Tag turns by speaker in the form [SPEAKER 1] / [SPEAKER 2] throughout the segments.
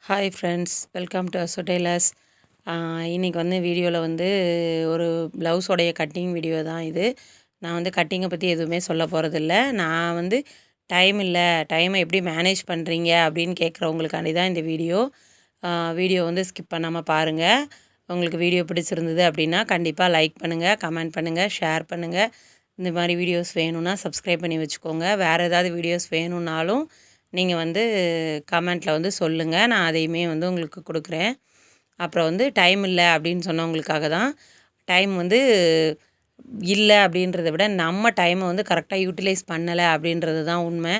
[SPEAKER 1] Hi friends, welcome to அசோ tailors. இன்றைக்கி வந்து வீடியோவில் வந்து ஒரு ப்ளவுஸோடைய கட்டிங் வீடியோ தான் இது. நான் வந்து கட்டிங்கை பற்றி எதுவுமே சொல்ல போகிறதில்ல. நான் வந்து டைமை எப்படி மேனேஜ் பண்ணுறீங்க அப்படின்னு கேட்குறவங்களுக்காண்டி தான் இந்த வீடியோ. வீடியோ வந்து ஸ்கிப் பண்ணாமல் பாருங்கள். உங்களுக்கு வீடியோ பிடிச்சிருந்தது அப்படின்னா கண்டிப்பாக லைக் பண்ணுங்கள், கமெண்ட் பண்ணுங்கள், ஷேர் பண்ணுங்கள். இந்த மாதிரி வீடியோஸ் வேணும்னா சப்ஸ்கிரைப் பண்ணி வச்சுக்கோங்க. வேறு ஏதாவது வீடியோஸ் வேணும்னாலும் நீங்கள் வந்து கமெண்ட்டில் வந்து சொல்லுங்கள். நான் அதையுமே வந்து உங்களுக்கு கொடுக்குறேன். அப்புறம் வந்து டைம் இல்லை அப்படின்னு சொன்னவங்களுக்காக தான். டைம் வந்து இல்லை அப்படின்றத விட நம்ம டைமை வந்து கரெக்டாக யூட்டிலைஸ் பண்ணலை அப்படின்றது தான் உண்மை.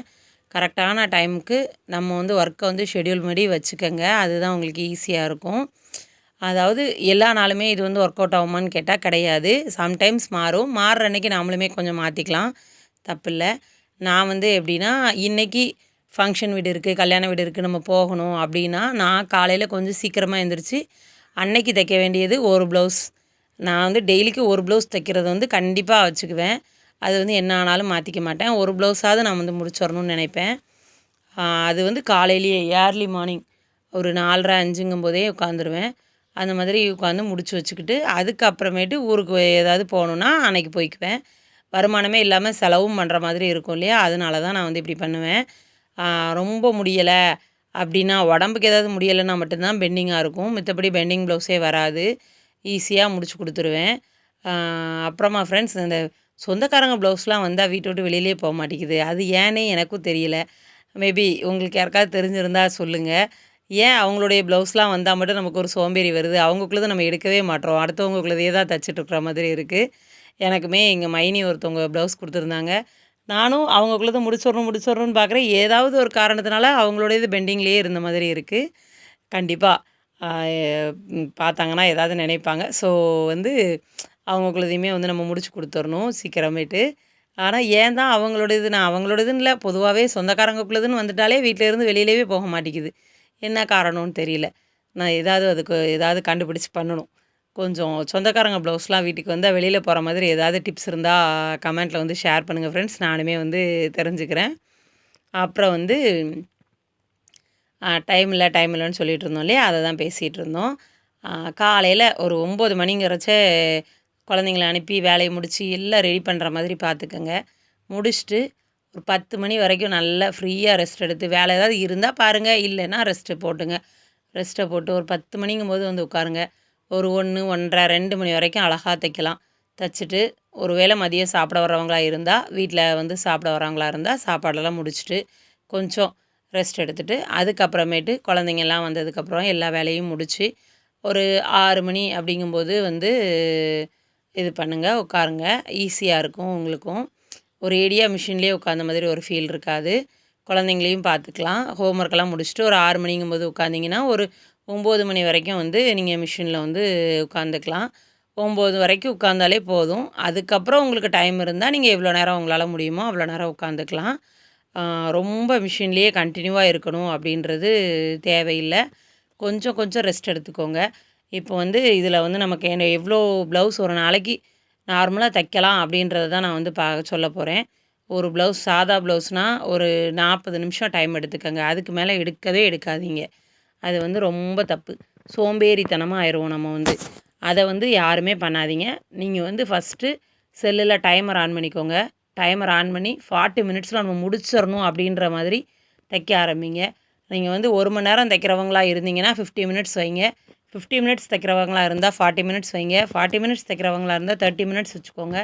[SPEAKER 1] கரெக்டான டைமுக்கு நம்ம வந்து ஒர்க்கை வந்து ஷெட்யூல் பண்ணி வச்சுக்கோங்க. அதுதான் உங்களுக்கு ஈஸியாக இருக்கும். அதாவது எல்லா நாளுமே இது வந்து ஒர்க் அவுட் ஆகுமான்னு கேட்டால் கிடையாது. சம்டைம்ஸ் மாறும். மாறுற அன்றைக்கி நாமளுமே கொஞ்சம் மாற்றிக்கலாம், தப்பில்லை. நான் வந்து எப்படின்னா, இன்றைக்கி ஃபங்க்ஷன் வீடு இருக்குது, கல்யாண வீடு இருக்குது, நம்ம போகணும் அப்படின்னா, நான் காலையில் கொஞ்சம் சீக்கிரமாக எழுந்திரிச்சு அன்னைக்கு தைக்க வேண்டியது ஒரு ப்ளவுஸ். நான் வந்து டெய்லிக்கு ஒரு ப்ளவுஸ் தைக்கிறது வந்து கண்டிப்பாக வச்சுக்குவேன். அது வந்து என்ன ஆனாலும் மாற்றிக்க மாட்டேன். ஒரு ப்ளவுஸாவது நான் வந்து முடிச்சிடணும்னு நினைப்பேன். அது வந்து காலையிலேயே ஏர்லி மார்னிங் ஒரு 4:30 5ங்கும்போதே உட்காந்துருவேன். அந்த மாதிரி உட்காந்து முடிச்சு வச்சுக்கிட்டு, அதுக்கப்புறமேட்டு ஊருக்கு ஏதாவது போகணுன்னா அன்னைக்கு போய்க்குவேன். வருமானமே இல்லாமல் செலவும் பண்ணுற மாதிரி இருக்கும் இல்லையா? அதனால தான் நான் வந்து இப்படி பண்ணுவேன். ரொம்ப முடியலை அப்படின்னா, உடம்புக்கு ஏதாவது முடியலைன்னா மட்டும்தான் பெண்டிங்காக இருக்கும். மத்தபடி பெண்டிங் ப்ளவுஸே வராது. ஈஸியாக முடிச்சு கொடுத்துருவேன். அப்புறமா ஃப்ரெண்ட்ஸ், இந்த சொந்தக்காரங்க ப்ளவுஸ்லாம் வந்தால் வீட்டை விட்டு வெளியிலே போக மாட்டேங்குது. அது ஏன்னே எனக்கும் தெரியல. மேபி உங்களுக்கு யாருக்காவது தெரிஞ்சிருந்தா சொல்லுங்கள். ஏன் அவங்களுடைய ப்ளவுஸ்லாம் வந்தால் மட்டும் நமக்கு ஒரு சோம்பேறி வருது? அவங்களுக்குள்ளதை நம்ம எடுக்கவே மாட்றோம். அடுத்தவங்களுக்குள்ளதையே தான் தச்சுட்ருக்குற மாதிரி இருக்குது. எனக்குமே எங்கள் மைனி ஒருத்தவங்க ப்ளவுஸ் கொடுத்துருந்தாங்க. நானும் அவங்களுக்குள்ளதை முடிச்சிடணும்னு பார்க்குறேன். ஏதாவது ஒரு காரணத்தினால அவங்களுடையது பெண்டிங்லேயே இருந்த மாதிரி இருக்குது. கண்டிப்பாக பார்த்தாங்கன்னா ஏதாவது நினைப்பாங்க. ஸோ வந்து அவங்களுக்குள்ளதையுமே வந்து நம்ம முடிச்சு கொடுத்துடணும் சீக்கிரமேட்டு. ஆனால் ஏன் தான் அவங்களோடது, நான் அவங்களோடதுன்னு இல்லை, பொதுவாகவே சொந்தக்காரங்களுக்குள்ளதுன்னு வந்துட்டாலே வீட்டிலேருந்து வெளியிலவே போக மாட்டேங்குது. என்ன காரணம்னு தெரியல. நான் அதுக்கு ஏதாவது கண்டுபிடிச்சு பண்ணணும். கொஞ்சம் சொந்தக்காரங்க ப்ளவுஸ்லாம் வீட்டுக்கு வந்தால் வெளியில் போகிற மாதிரி ஏதாவது டிப்ஸ் இருந்தால் கமெண்ட்டில் வந்து ஷேர் பண்ணுங்கள் ஃப்ரெண்ட்ஸ். நானுமே வந்து தெரிஞ்சுக்கிறேன். அப்புறம் வந்து டைம் இல்லைன்னு சொல்லிகிட்டு இருந்தோம் இல்லையா? அதை தான் பேசிகிட்டு இருந்தோம். காலையில் ஒரு 9 மணிங்கிறச்சே குழந்தைங்கள அனுப்பி வேலையை முடித்து எல்லாம் ரெடி பண்ணுற மாதிரி பார்த்துக்கங்க. முடிச்சுட்டு ஒரு 10 மணி வரைக்கும் நல்லா ஃப்ரீயாக ரெஸ்ட் எடுத்து, வேலை ஏதாவது இருந்தால் பாருங்கள், இல்லைன்னா ரெஸ்ட்டு போட்டுங்க. ரெஸ்ட்டை போட்டு ஒரு 10 மணிங்கும்போது வந்து உட்காருங்க. ஒரு 1, 1:30, 2 மணி வரைக்கும் அழகாக தைக்கலாம். தைச்சிட்டு ஒரு வேளை மதியம் சாப்பிட வர்றவங்களா இருந்தால், வீட்டில் வந்து சாப்பிட வர்றவங்களா இருந்தால் சாப்பாடெல்லாம் முடிச்சுட்டு கொஞ்சம் ரெஸ்ட் எடுத்துகிட்டு, அதுக்கப்புறமேட்டு குழந்தைங்கள்லாம் வந்ததுக்கப்புறம் எல்லா வேலையும் முடித்து ஒரு 6 மணி அப்படிங்கும்போது வந்து இது பண்ணுங்கள், உட்காருங்க. ஈஸியாக இருக்கும் உங்களுக்கும். ஒரேடியா மிஷின்லேயே உட்காந்த மாதிரி ஒரு ஃபீல் இருக்காது. குழந்தைங்களையும் பார்த்துக்கலாம். ஹோம் ஒர்க்கெல்லாம் முடிச்சுட்டு ஒரு 6 மணிங்கும்போது உட்காந்திங்கன்னா, ஒரு 9 மணி வரைக்கும் வந்து நீங்கள் மிஷினில் வந்து உட்காந்துக்கலாம். 9 வரைக்கும் உட்காந்தாலே போதும். அதுக்கப்புறம் உங்களுக்கு டைம் இருந்தால் நீங்கள் எவ்வளோ நேரம் உங்களால் முடியுமோ அவ்வளோ நேரம் உட்காந்துக்கலாம். ரொம்ப மிஷின்லேயே கண்டினியூவாக இருக்கணும் அப்படின்றது தேவையில்லை. கொஞ்சம் கொஞ்சம் ரெஸ்ட் எடுத்துக்கோங்க. இப்போ வந்து இதில் வந்து நமக்கு எவ்வளோ ப்ளவுஸ் ஒரு நாளைக்கு நார்மலாக தைக்கலாம் அப்படின்றத தான் நான் வந்து சொல்ல போகிறேன். ஒரு ப்ளவுஸ் சாதா ப்ளவுஸ்னால் ஒரு 40 நிமிஷம் டைம் எடுத்துக்கங்க. அதுக்கு மேலே எடுக்கவே எடுக்காதீங்க. அது வந்து ரொம்ப தப்பு. சோம்பேறித்தனமாக ஆயிடுவோம் நம்ம வந்து. அதை வந்து யாருமே பண்ணாதீங்க. நீங்கள் வந்து ஃபஸ்ட்டு செல்லில் டைமர் ஆன் பண்ணிக்கோங்க. டைமர் ஆன் பண்ணி 40 மினிட்ஸில் நம்ம முடிச்சிடணும் அப்படின்ற மாதிரி தைக்க ஆரம்பிங்க. நீங்கள் வந்து 1 மணி நேரம் தைக்கிறவங்களா இருந்தீங்கன்னா 50 மினிட்ஸ் வைங்க. 50 மினிட்ஸ் தைக்கிறவங்களா இருந்தால் 40 மினிட்ஸ் வைங்க. 40 மினிட்ஸ் தைக்கிறவங்களா இருந்தால் 30 மினிட்ஸ் வச்சுக்கோங்க.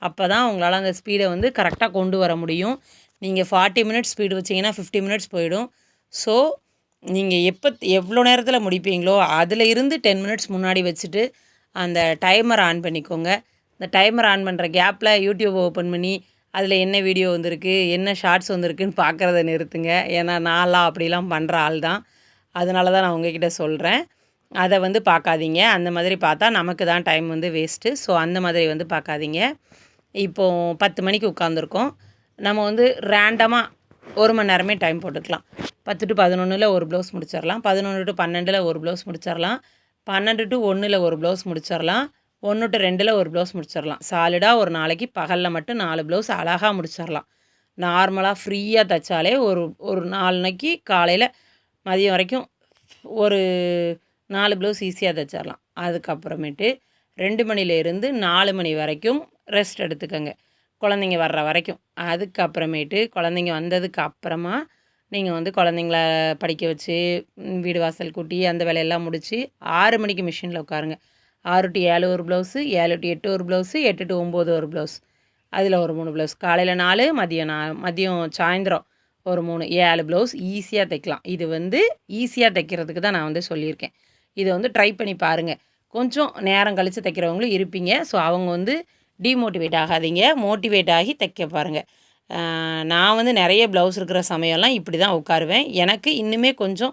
[SPEAKER 1] அப்போ தான் உங்களால் அந்த ஸ்பீடை வந்து கரெக்டாக கொண்டு வர முடியும். நீங்கள் 40 மினிட்ஸ் ஸ்பீடு வச்சிங்கன்னா 50 மினிட்ஸ் போயிடும். ஸோ நீங்கள் எவ்வளோ நேரத்தில் முடிப்பீங்களோ அதில் இருந்து 10 மினிட்ஸ் முன்னாடி வச்சுட்டு அந்த டைமர் ஆன் பண்ணிக்கோங்க. இந்த டைமர் ஆன் பண்ணுற கேப்பில் யூடியூப் ஓப்பன் பண்ணி அதில் என்ன வீடியோ வந்திருக்கு, என்ன ஷார்ட்ஸ் வந்திருக்குன்னு பார்க்குறத நிறுத்துங்க. ஏன்னா நான்லாம் அப்படிலாம் பண்ணுற ஆள் தான். அதனால தான் நான் உங்ககிட்ட சொல்கிறேன். அதை வந்து பார்க்காதீங்க. அந்த மாதிரி பார்த்தா நமக்கு தான் டைம் வந்து வேஸ்ட்டு. ஸோ அந்த மாதிரி வந்து பார்க்காதீங்க. இப்போது 10 மணிக்கு உட்காந்துருக்கோம். நம்ம வந்து ரேண்டமாக 1 மணி நேரமே டைம் போட்டுக்கலாம். 10 to 11ல் ஒரு ப்ளவுஸ் முடிச்சிடலாம். 11 to 12ல் ஒரு ப்ளவுஸ் முடிச்சிடலாம். 12 to 1ல் ஒரு ப்ளவுஸ் முடிச்சிடலாம். 1 to 2ல் ஒரு ப்ளவுஸ் முடிச்சிடலாம். சாலிடாக ஒரு நாளைக்கு பகலில் மட்டும் 4 ப்ளவுஸ் அழகாக முடிச்சிடலாம். நார்மலாக ஃப்ரீயாக தைச்சாலே ஒரு 4 நாளைக்கு காலையில் மதியம் வரைக்கும் ஒரு 4 ப்ளவுஸ் ஈஸியாக தைச்சிடலாம். அதுக்கப்புறமேட்டு 2 மணிலேருந்து 4 மணி வரைக்கும் ரெஸ்ட் எடுத்துக்கங்க. குழந்தைங்க வர்ற வரைக்கும். அதுக்கப்புறமேட்டு குழந்தைங்க வந்ததுக்கு அப்புறமா நீங்கள் வந்து குழந்தைங்கள படிக்க வச்சு, வீடு வாசல் கூட்டி அந்த வேலையெல்லாம் முடித்து 6 மணிக்கு மிஷினில் உட்காருங்க. 6 to 7 ஒரு ப்ளவுஸு, 7 to 8 ஒரு ப்ளவுஸு, 8 to 9 ஒரு ப்ளவுஸ். அதில் ஒரு 3 ப்ளவுஸ். காலையில் 4, மதியம் சாயந்தரம் ஒரு 3, 7 ப்ளவுஸ் ஈஸியாக தைக்கலாம். இது வந்து ஈஸியாக தைக்கிறதுக்கு தான் நான் வந்து சொல்லியிருக்கேன். இதை வந்து ட்ரை பண்ணி பாருங்கள். கொஞ்சம் நேரம் கழித்து தைக்கிறவங்களும் இருப்பீங்க. ஸோ அவங்க வந்து டிமோட்டிவேட் ஆகாதீங்க. மோட்டிவேட் ஆகி தைக்க பாருங்கள். நான் வந்து நிறைய ப்ளவுஸ் இருக்கிற சமயம்லாம் இப்படி தான் உட்காருவேன். எனக்கு இன்னுமே கொஞ்சம்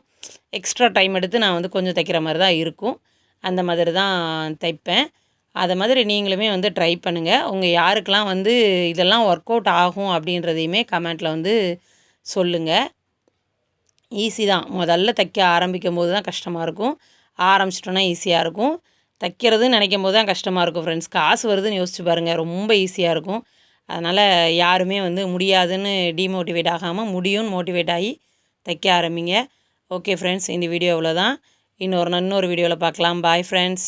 [SPEAKER 1] எக்ஸ்ட்ரா டைம் எடுத்து நான் வந்து கொஞ்சம் தைக்கிற மாதிரி தான் இருக்கும். அந்த மாதிரி தான் தைப்பேன். அதை மாதிரி நீங்களுமே வந்து ட்ரை பண்ணுங்கள். உங்கள் யாருக்கெல்லாம் வந்து இதெல்லாம் ஒர்க் அவுட் ஆகும் அப்படின்றதையுமே கமெண்ட்டில் வந்து சொல்லுங்கள். ஈஸி தான். முதல்ல தைக்க ஆரம்பிக்கும்போது தான் கஷ்டமாக இருக்கும். ஆரம்பிச்சிட்டோன்னா ஈஸியாக இருக்கும். தைக்கிறதுன்னு நினைக்கும் போது தான் கஷ்டமாக இருக்கும் ஃப்ரெண்ட்ஸ். காசு வருதுன்னு யோசிச்சு பாருங்கள். ரொம்ப ஈஸியாக இருக்கும். அதனால் யாருமே வந்து முடியாதுன்னு டிமோட்டிவேட் ஆகாமல் முடியும்னு மோட்டிவேட் ஆகி தைக்க ஆரம்பிங்க. ஓகே ஃப்ரெண்ட்ஸ், இந்த வீடியோ இவ்வளோ தான். இன்னொரு வீடியோவில் பார்க்கலாம். Bye friends.